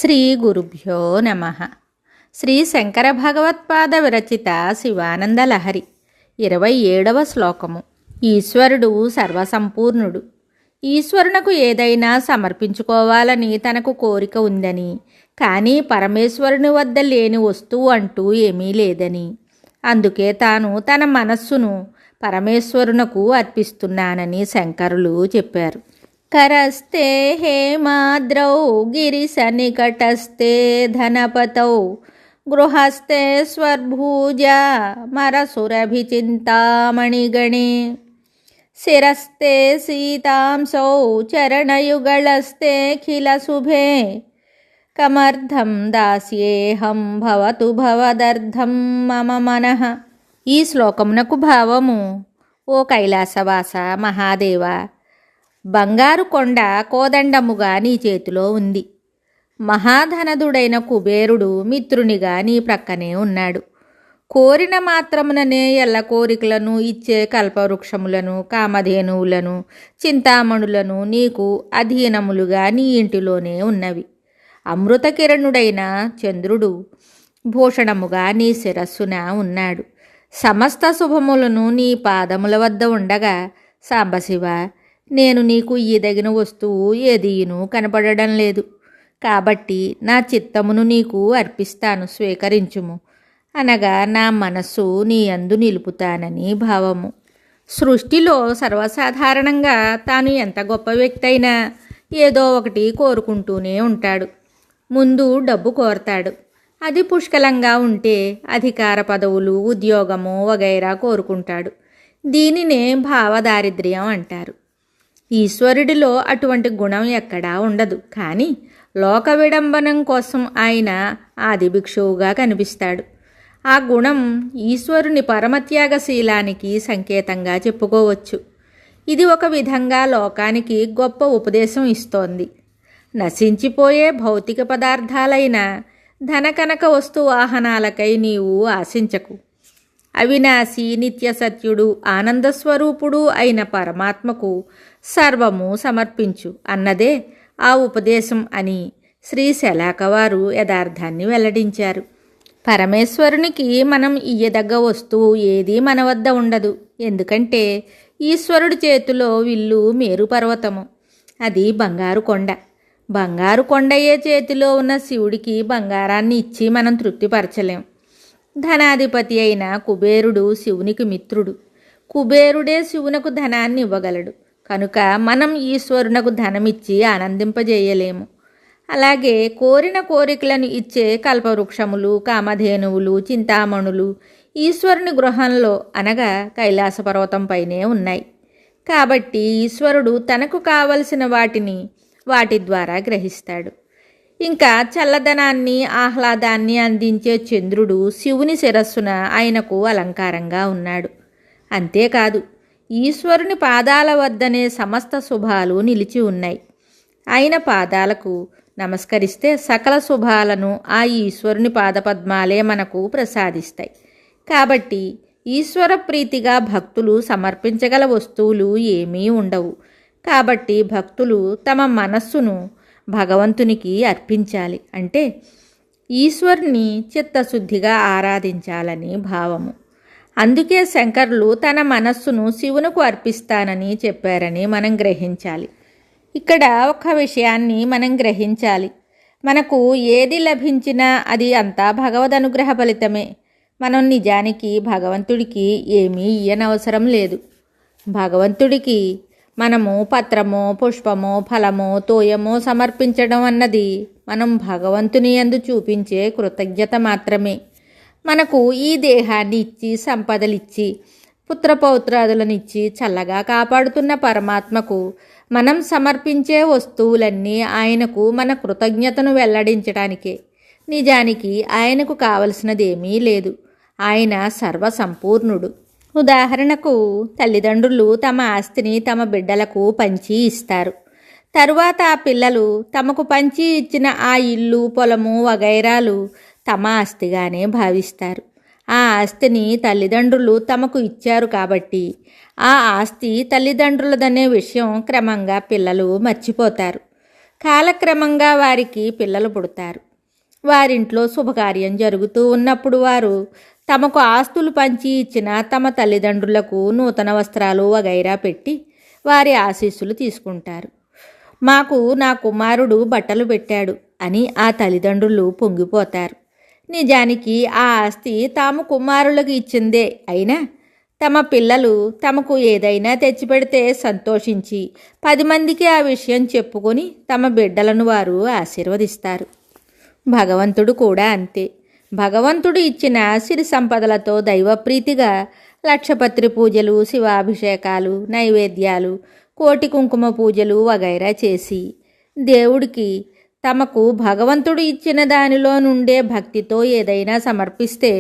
శ్రీ గురుభ్యో నమః. శ్రీ శంకర భగవత్పాద విరచిత శివానందలహరి 27వ శ్లోకము. ఈశ్వరుడు సర్వసంపూర్ణుడు. ఈశ్వరునకు ఏదైనా సమర్పించుకోవాలని తనకు కోరిక ఉందని, కానీ పరమేశ్వరుని వద్ద లేని వస్తువు అంటూ ఏమీ లేదని, అందుకే తాను తన మనస్సును పరమేశ్వరునకు అర్పిస్తున్నానని శంకరులు చెప్పారు. కరస్తే హేమాద్రౌ గిరిశనికటస్థే ధనపతౌ గృహస్థే స్వర్భూజా మరసురభిచింతామణిగణే శిరస్తే సీతాంసౌ చరణయుగళస్థేఖిలశుభే కమర్థం దాస్యేహం భవతు భవదర్థం మమ మనః. ఈ శ్లోకమునకు భావము: ఓ కైలాసవాస మహాదేవ, బంగారు కొండ కోదండముగా నీ చేతిలో ఉంది. మహాధనదుడైన కుబేరుడు మిత్రునిగా నీ ప్రక్కనే ఉన్నాడు. కోరిన మాత్రముననే ఎల్ల కోరికలను ఇచ్చే కల్పవృక్షములను, కామధేనువులను, చింతామణులను నీకు అధీనములుగా నీ ఇంటిలోనే ఉన్నవి. అమృతకిరణుడైన చంద్రుడు భూషణముగా నీ శిరస్సున ఉన్నాడు. సమస్త శుభములను నీ పాదముల వద్ద ఉండగా, సాంబశివ, నేను నీకు ఇయ్యదగిన వస్తువు ఏదీను కనపడడం లేదు. కాబట్టి నా చిత్తమును నీకు అర్పిస్తాను, స్వీకరించుము అనగా నా మనస్సు నీ యందు నిలుపుతానని భావము. సృష్టిలో సర్వసాధారణంగా తాను ఎంత గొప్ప వ్యక్తి అయినా ఏదో ఒకటి కోరుకుంటూనే ఉంటాడు. ముందు డబ్బు కోరతాడు. అది పుష్కలంగా ఉంటే అధికార పదవులు, ఉద్యోగము వగైరా కోరుకుంటాడు. దీనినే భావదారిద్ర్యం అంటారు. ఈశ్వరుడిలో అటువంటి గుణం ఎక్కడా ఉండదు. కానీ లోక విడంబనం కోసం ఆయన ఆది భిక్షువుగా కనిపిస్తాడు. ఆ గుణం ఈశ్వరుని పరమత్యాగశీలానికి సంకేతంగా చెప్పుకోవచ్చు. ఇది ఒక విధంగా లోకానికి గొప్ప ఉపదేశం ఇస్తోంది. నశించిపోయే భౌతిక పదార్థాలైన ధనకనక వస్తు వాహనాలకై నీవు ఆశించకు. అవినాశి, నిత్యసత్యుడు, ఆనందస్వరూపుడు అయిన పరమాత్మకు సర్వము సమర్పించు అన్నదే ఆ ఉపదేశం అని శ్రీ శలాకవారు యథార్థాన్ని వెల్లడించారు. పరమేశ్వరునికి మనం ఇయ్యదగ్గ వస్తువు ఏదీ మన వద్ద ఉండదు. ఎందుకంటే ఈశ్వరుడి చేతిలో విల్లు మేరు పర్వతము, అది బంగారు కొండ. బంగారు కొండయే చేతిలో ఉన్న శివుడికి బంగారాన్ని ఇచ్చి మనం తృప్తిపరచలేం. ధనాధిపతి అయిన కుబేరుడు శివునికి మిత్రుడు. కుబేరుడే శివునకు ధనాన్ని ఇవ్వగలడు. కనుక మనం ఈశ్వరునకు ధనమిచ్చి ఆనందింపజేయలేము. అలాగే కోరిన కోరికలను ఇచ్చే కల్పవృక్షములు, కామధేనువులు, చింతామణులు ఈశ్వరుని గృహంలో అనగా కైలాస పర్వతంపైనే ఉన్నాయి. కాబట్టి ఈశ్వరుడు తనకు కావలసిన వాటిని వాటి ద్వారా గ్రహిస్తాడు. ఇంకా చల్లదనాన్ని, ఆహ్లాదాన్ని అందించే చంద్రుడు శివుని శిరస్సున ఆయనకు అలంకారంగా ఉన్నాడు. అంతేకాదు, ఈశ్వరుని పాదాల వద్దనే సమస్త శుభాలు నిలిచి ఉన్నాయి. ఆయన పాదాలకు నమస్కరిస్తే సకల శుభాలను ఆ ఈశ్వరుని పాదపద్మాలే మనకు ప్రసాదిస్తాయి. కాబట్టి ఈశ్వర ప్రీతిగా భక్తులు సమర్పించగల వస్తువులు ఏమీ ఉండవు. కాబట్టి భక్తులు తమ మనస్సును భగవంతునికి అర్పించాలి. అంటే ఈశ్వరుని చిత్తశుద్ధిగా ఆరాధించాలని భావము. అందుకే శంకరులు తన మనస్సును శివునకు అర్పిస్తానని చెప్పారని మనం గ్రహించాలి. ఇక్కడ ఒక విషయాన్ని మనం గ్రహించాలి. మనకు ఏది లభించినా అది అంతా భగవద్ అనుగ్రహ ఫలితమే. మనం నిజానికి భగవంతుడికి ఏమీ ఇయ్యనవసరం లేదు. భగవంతుడికి మనము పత్రమో, పుష్పమో, ఫలమో, తోయమో సమర్పించడం అన్నది మనం భగవంతుని యందు చూపించే కృతజ్ఞత మాత్రమే. మనకు ఈ దేహాన్ని ఇచ్చి, సంపదలిచ్చి, పుత్రపౌత్రాదులనిచ్చి చల్లగా కాపాడుతున్న పరమాత్మకు మనం సమర్పించే వస్తువులన్నీ ఆయనకు మన కృతజ్ఞతను వెల్లడించడానికే. నిజానికి ఆయనకు కావలసినదేమీ లేదు. ఆయన సర్వసంపూర్ణుడు. ఉదాహరణకు, తల్లిదండ్రులు తమ ఆస్తిని తమ బిడ్డలకు పంచి ఇస్తారు. తరువాత ఆ పిల్లలు తమకు పంచి ఇచ్చిన ఆ ఇల్లు, పొలము వగైరాలు తమ ఆస్తిగానే భావిస్తారు. ఆ ఆస్తిని తల్లిదండ్రులు తమకు ఇచ్చారు కాబట్టి ఆ ఆస్తి తల్లిదండ్రులదనే విషయం క్రమంగా పిల్లలు మర్చిపోతారు. కాలక్రమంగా వారికి పిల్లలు పుడతారు. వారింట్లో శుభకార్యం జరుగుతూ ఉన్నప్పుడు వారు తమకు ఆస్తులు పంచి ఇచ్చిన తమ తల్లిదండ్రులకు నూతన వస్త్రాలు వగైరా పెట్టి వారి ఆశీస్సులు తీసుకుంటారు. మాకు నా కుమారుడు బట్టలు పెట్టాడు అని ఆ తల్లిదండ్రులు పొంగిపోతారు. నిజానికి ఆ ఆస్తి తాము కుమారులకు ఇచ్చిందే అయినా తమ పిల్లలు తమకు ఏదైనా తెచ్చిపెడితే సంతోషించి 10 మందికి ఆ విషయం చెప్పుకొని తమ బిడ్డలను వారు ఆశీర్వదిస్తారు. భగవంతుడు కూడా అంతే. భగవంతుడు ఇచ్చిన సిరి సంపదలతో దైవప్రీతిగా లక్షపత్రి పూజలు, శివాభిషేకాలు, నైవేద్యాలు, కోటి కుంకుమ పూజలు వగైరా చేసి దేవుడికి తమకు భగవంతుడు ఇచ్చిన దానిలో నుండే భక్తితో ఏదైనా సమర్పిస్తే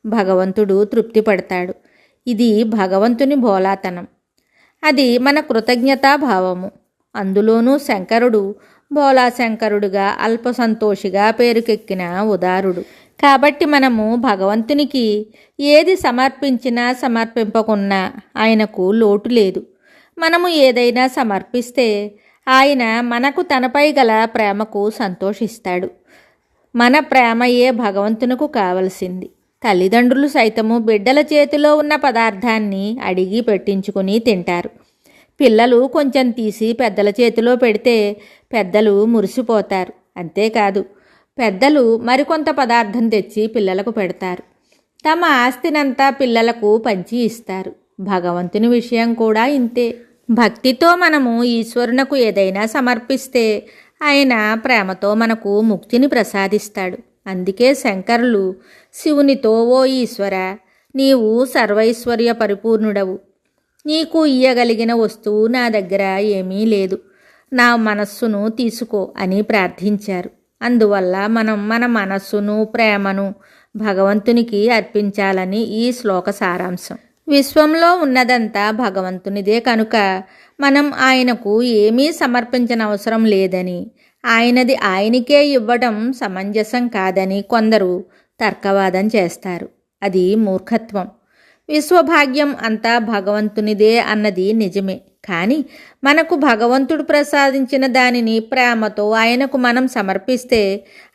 భగవంతుడు తృప్తి పడతాడు. ఇది భగవంతుని భోలాతనం. అది మన కృతజ్ఞతాభావము. అందులోనూ శంకరుడు భోలాశంకరుడుగా అల్పసంతోషిగా పేరుకెక్కిన ఉదారుడు. కాబట్టి మనము భగవంతునికి ఏది సమర్పించినా సమర్పింపకున్నా ఆయనకు లోటు లేదు. మనము ఏదైనా సమర్పిస్తే ఆయన మనకు తనపై గల ప్రేమకు సంతోషిస్తాడు. మన ప్రేమయే భగవంతునకు కావలసింది. తల్లిదండ్రులు సైతము బిడ్డల చేతిలో ఉన్న పదార్థాన్ని అడిగి పెట్టించుకుని తింటారు. పిల్లలు కొంచెం తీసి పెద్దల చేతిలో పెడితే పెద్దలు మురిసిపోతారు. అంతేకాదు, పెద్దలు మరికొంత పదార్థం తెచ్చి పిల్లలకు పెడతారు. తమ ఆస్తినంతా పిల్లలకు పంచి ఇస్తారు. భగవంతుని విషయం కూడా ఇంతే. భక్తితో మనము ఈశ్వరునకు ఏదైనా సమర్పిస్తే ఆయన ప్రేమతో మనకు ముక్తిని ప్రసాదిస్తాడు. అందుకే శంకరులు శివునితో, ఓ ఈశ్వర, నీవు సర్వైశ్వర్య పరిపూర్ణుడవు. నీకు ఇయ్యగలిగిన వస్తువు నా దగ్గర ఏమీ లేదు. నా మనస్సును తీసుకో అని ప్రార్థించారు. అందువల్ల మనం మన మనస్సును, ప్రేమను భగవంతునికి అర్పించాలని ఈ శ్లోక సారాంశం. విశ్వంలో ఉన్నదంతా భగవంతునిదే కనుక మనం ఆయనకు ఏమీ సమర్పించనవసరం లేదని, ఆయనది ఆయనకే ఇవ్వడం సమంజసం కాదని కొందరు తర్కవాదం చేస్తారు. అది మూర్ఖత్వం. విశ్వభాగ్యం అంతా భగవంతునిదే అన్నది నిజమే. కానీ మనకు భగవంతుడు ప్రసాదించిన దానిని ప్రేమతో ఆయనకు మనం సమర్పిస్తే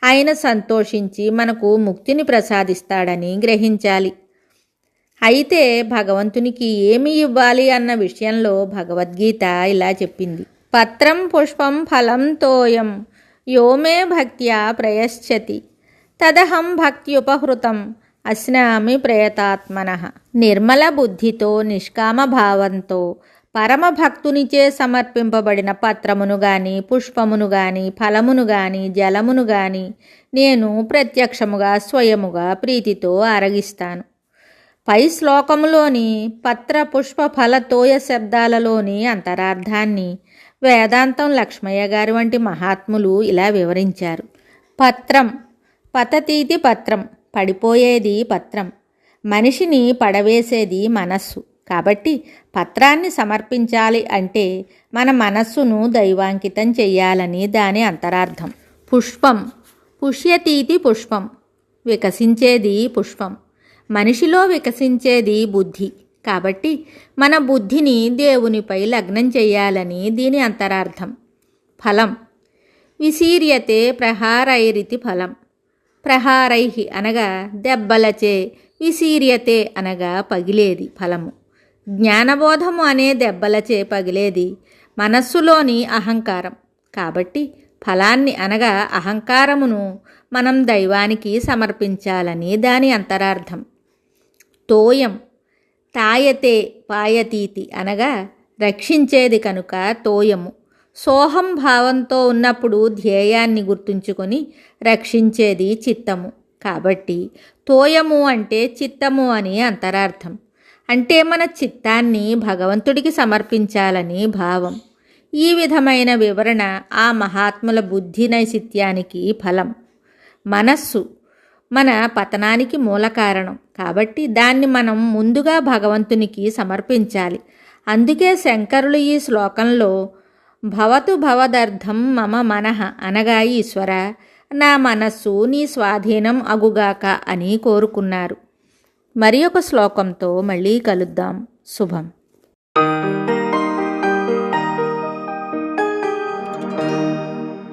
ఆయన సంతోషించి మనకు ముక్తిని ప్రసాదిస్తాడని గ్రహించాలి. అయితే భగవంతునికి ఏమి ఇవ్వాలి అన్న విషయంలో భగవద్గీత ఇలా చెప్పింది: పత్రం పుష్పం ఫలం తోయం యోమే భక్త్యా ప్రయశ్చతి తదహం భక్త్యుపహృతం అస్నామి ప్రయతాత్మనః. నిర్మల బుద్ధితో, నిష్కామ భావంతో పరమభక్తునిచే సమర్పింపబడిన పత్రమును గాని, పుష్పమును గాని, ఫలమును గాని, జలమును గాని నేను ప్రత్యక్షముగా స్వయముగా ప్రీతితో ఆరగిస్తాను. పై శ్లోకములోని పత్ర, పుష్ప, ఫల, తోయ శబ్దాలలోని అంతరార్థాన్ని వేదాంతం లక్ష్మయ్య గారి వంటి మహాత్ములు ఇలా వివరించారు. పత్రం, పతతీతి పత్రం, పడిపోయేది పత్రం. మనిషిని పడవేసేది మనస్సు. కాబట్టి పత్రాన్ని సమర్పించాలి అంటే మన మనస్సును దైవాంకితం చెయ్యాలని దాని అంతరార్థం. పుష్పం, పుష్యతీతి పుష్పం, వికసించేది పుష్పం. మనిషిలో వికసించేది బుద్ధి. కాబట్టి మన బుద్ధిని దేవునిపై లగ్నం చెయ్యాలని దీని అంతరార్థం. ఫలం, విశీర్యతే ప్రహారైరితి ఫలం. ప్రహారై అనగా దెబ్బలచే, విశీర్యతే అనగా పగిలేది ఫలము. జ్ఞానబోధము అనే దెబ్బలచే పగిలేది మనస్సులోని అహంకారం. కాబట్టి ఫలాన్ని అనగా అహంకారమును మనం దైవానికి సమర్పించాలని దాని అంతరార్థం. తోయం, తాయతే పాయతీతి అనగా రక్షించేది కనుక తోయము. సోహం భావంతో ఉన్నప్పుడు ధ్యేయాన్ని గుర్తుంచుకొని రక్షించేది చిత్తము. కాబట్టి తోయము అంటే చిత్తము అని అంతరార్థం. అంటే మన చిత్తాన్ని భగవంతుడికి సమర్పించాలని భావం. ఈ విధమైన వివరణ ఆ మహాత్ముల బుద్ధి నైశిత్యానికి ఫలం. మనస్సు మన పతనానికి మూల కారణం. కాబట్టి దాన్ని మనం ముందుగా భగవంతునికి సమర్పించాలి. అందుకే శంకరులు ఈ శ్లోకంలో భవతు భవదర్థం మమ మనః అనగా ఈశ్వర, నా మనస్సు నీ స్వాధీనం అగుగాక అని కోరుకున్నారు. మరి ఒక శ్లోకంతో మళ్ళీ కలుద్దాం. శుభం.